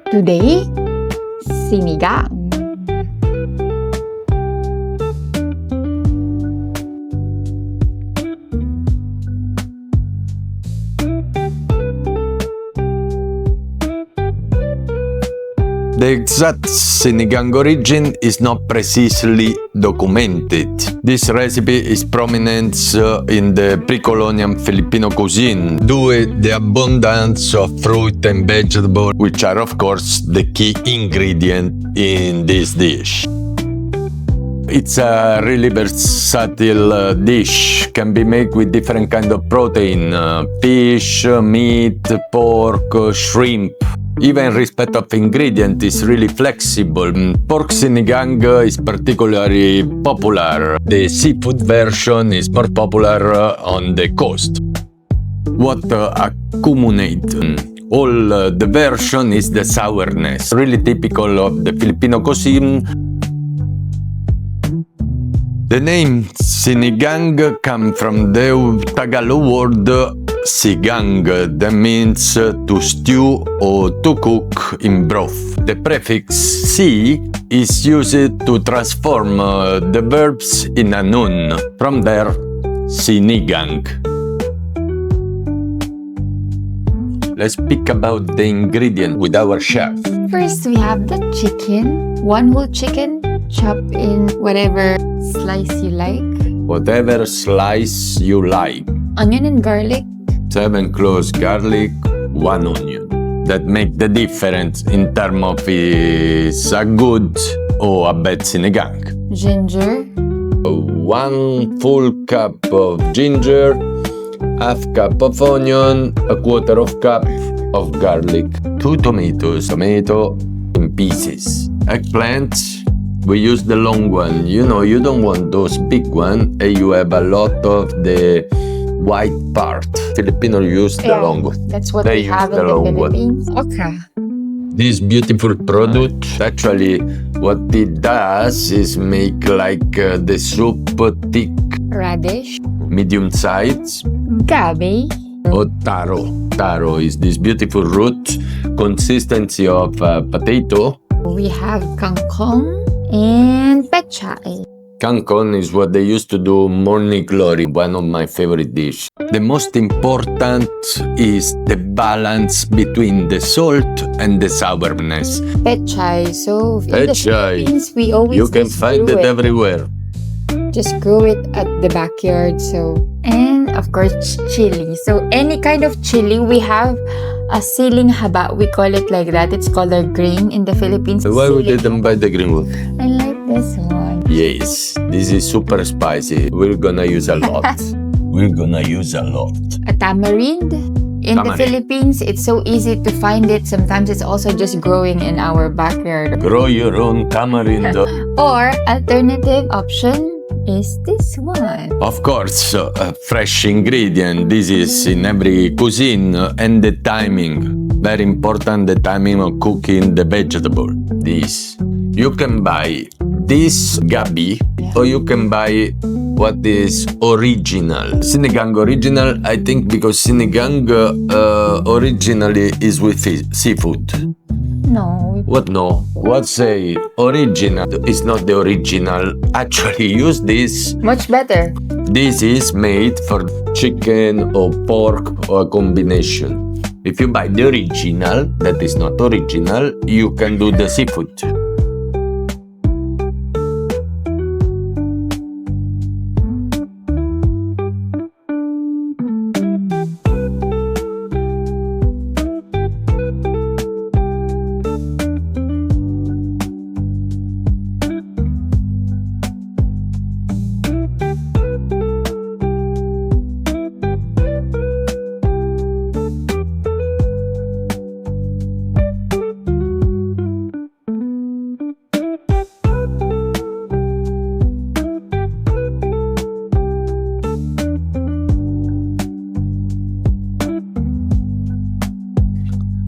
Today, sinigang. The exact sinigang origin is not precisely documented. This recipe is prominent in the pre-colonial Filipino cuisine due to the abundance of fruit and vegetables, which are of course the key ingredient in this dish. It's a really versatile dish. Can be made with different kind of protein, fish, meat, pork, shrimp. Even respect of ingredient is really flexible. Pork sinigang is particularly popular. The seafood version is more popular on the coast. What accumulate all the version is the sourness, really typical of the Filipino cuisine. The name sinigang comes from the Tagalog word sigang, that means to stew or to cook in broth. The prefix si is used to transform the verbs in a noun. From there, sinigang. Let's speak about the ingredient with our chef. First, we have the chicken. One whole chicken, chopped in whatever slice you like. Whatever slice you like. Onion and garlic. 7 cloves garlic, 1 onion. That make the difference in terms of is a good or a bad sinigang. Ginger. 1 full cup of ginger, half cup of onion, a quarter of cup of garlic, 2 tomatoes, tomato in pieces. Eggplant, we use the long one. You know, you don't want those big one, and you have a lot of the white part. Filipino use the long one. That's what They we have use in the the long one. Philippines. Okay. This beautiful product, actually, what it does is make like the soup thick, Radish. medium size, Gabi. or taro. Taro is this beautiful root, consistency of potato. We have kangkong and pechay. Kangkong is what they used to do morning glory, one of my favorite dishes. The most important is the balance between the salt and the sourness. Pechay. So in the Pechay. Philippines, we always You can just find grow it everywhere. Just grow it at the backyard. So, and of course, chili. So any kind of chili, we have a siling haba. We call it like that. It's called a grain in the Philippines. Why we Siling. didn't buy the green one? I like this one. Yes, this is super spicy. We're gonna use a lot. We're gonna use a lot. A tamarind. In the Tamarind. Philippines, it's so easy to find it. Sometimes it's also just growing in our backyard. Grow your own tamarind. Or alternative option is this one. Of course, a fresh ingredient. This is in every cuisine, and the timing. Very important, the timing of cooking the vegetable. This. You can buy this gabi, or you can buy what is original. Sinigang original, I think, because sinigang originally is with seafood. No. What no? What say original is not the original. Actually, use this. Much better. This is made for chicken or pork or a combination. If you buy the original, that is not original, you can do the seafood.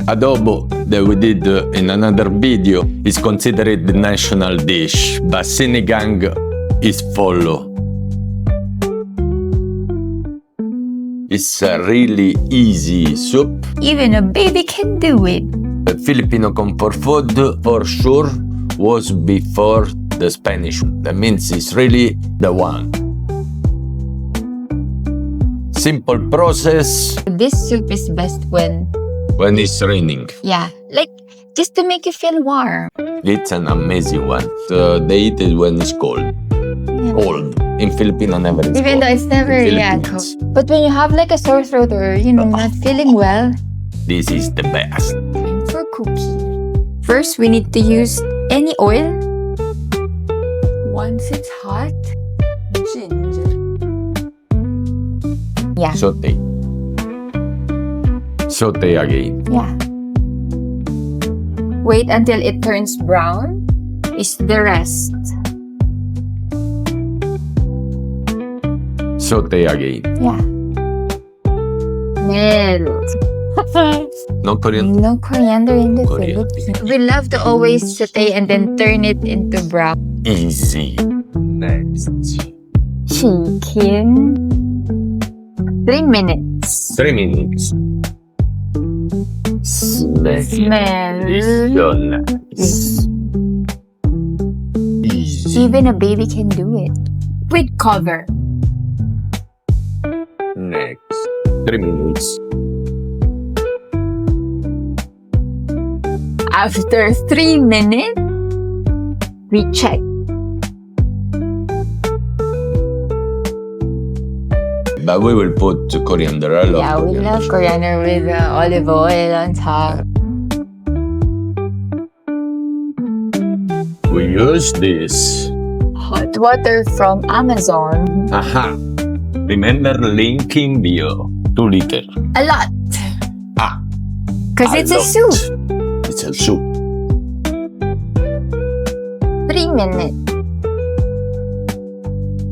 Adobo, that we did in another video, is considered the national dish, but sinigang is follow. It's a really easy soup. Even a baby can do it. Filipino comfort food for sure was before the Spanish. That means it's really the one. Simple process This soup is best when, it's raining. yeah, like just to make you feel warm. It's an amazing one. They eat it when it's cold. Cold. In Filipino, never it's Even cold. though it's never In yeah, Philippines, cold. But when you have like a sore throat or not feeling well, this is the best. time for cookie. First, we need to use any oil. Once it's hot, ginger. Yeah, Saute. Saute again. yeah. Wait until it turns brown. Is the rest. Saute again. Yeah. Melt. No coriander. No coriander in the Coriander. Philippines. We love to always saute and then turn it into brown. Easy. Next. Chicken. 3 minutes. 3 minutes. Smell. Smell. So nice. Easy. Even a baby can do it. With cover. Next. 3 minutes. After 3 minutes, we check. But we will put coriander. I love Yeah, we coriander. love coriander with olive oil on top. We use this. Hot water from Amazon. Aha. Remember linking bio. 2 liter. A lot. Ah. Because it's a lot. soup. It's a soup. 3 minutes.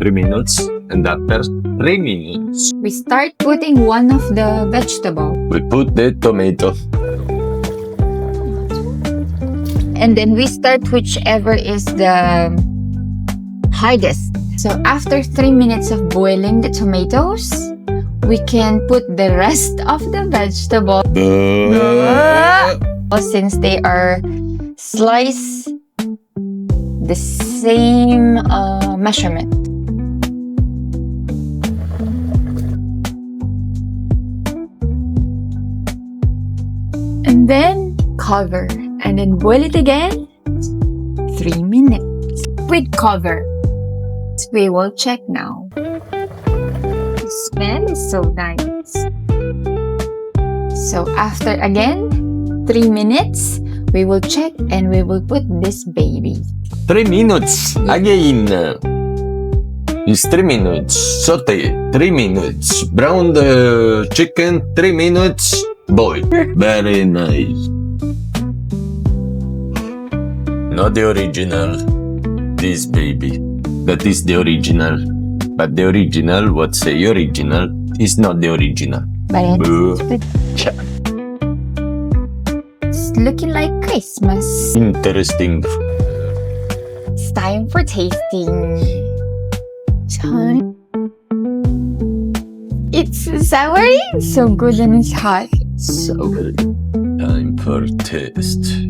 3 minutes. And after 3 minutes, We start putting one of the vegetable. we put the tomato. And then we start whichever is the hardest. So after 3 minutes of boiling the tomatoes, we can put the rest of the vegetable. Since they are sliced the same measurement. And then cover. And then boil it again. 3 minutes. With cover. We will check now. The smell is so nice. So after again 3 minutes, we will check and we will put this baby. 3 minutes. Again. It's 3 minutes. Saute. 3 minutes. Brown the chicken. 3 minutes. Boil. Very nice. Not the original. This baby. That is the original. But the original, what say original, is not the original. But Boo. it's looking like Christmas. Interesting. It's time for tasting. Time. It's savory. So good and it's hot. So good. Time for taste.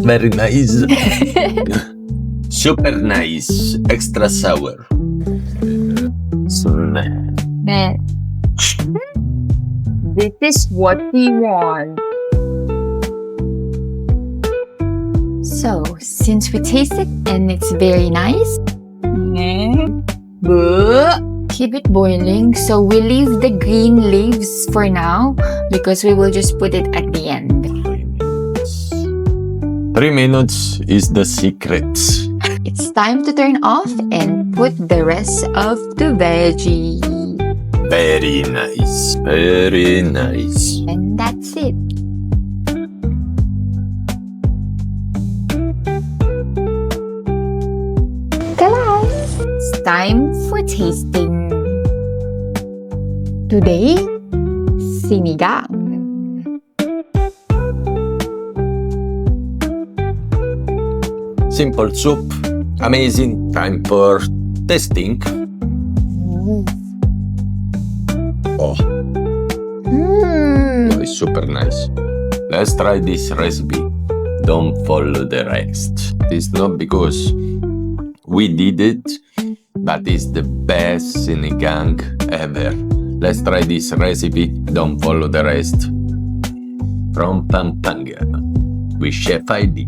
Very nice. Super nice. Extra sour. So nice. Man. This is what we want. So, since we taste it and it's very nice, keep it boiling. So we leave the green leaves for now because we will just put it at the end. 3 minutes is the secret. It's time to turn off and put the rest of the veggie. Very nice. Very nice. And that's it. Guys, it's time for tasting. Today, sinigang. Simple soup. Amazing. Time for testing. Oh, Mm. it's super nice. Let's try this recipe. Don't follow the rest. It's not because we did it, but it's the best sinigang ever. Let's try this recipe. Don't follow the rest. From Pampanga with Chef ID.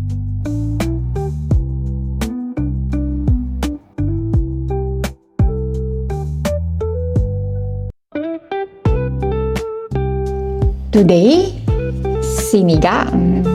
Today, sinigang.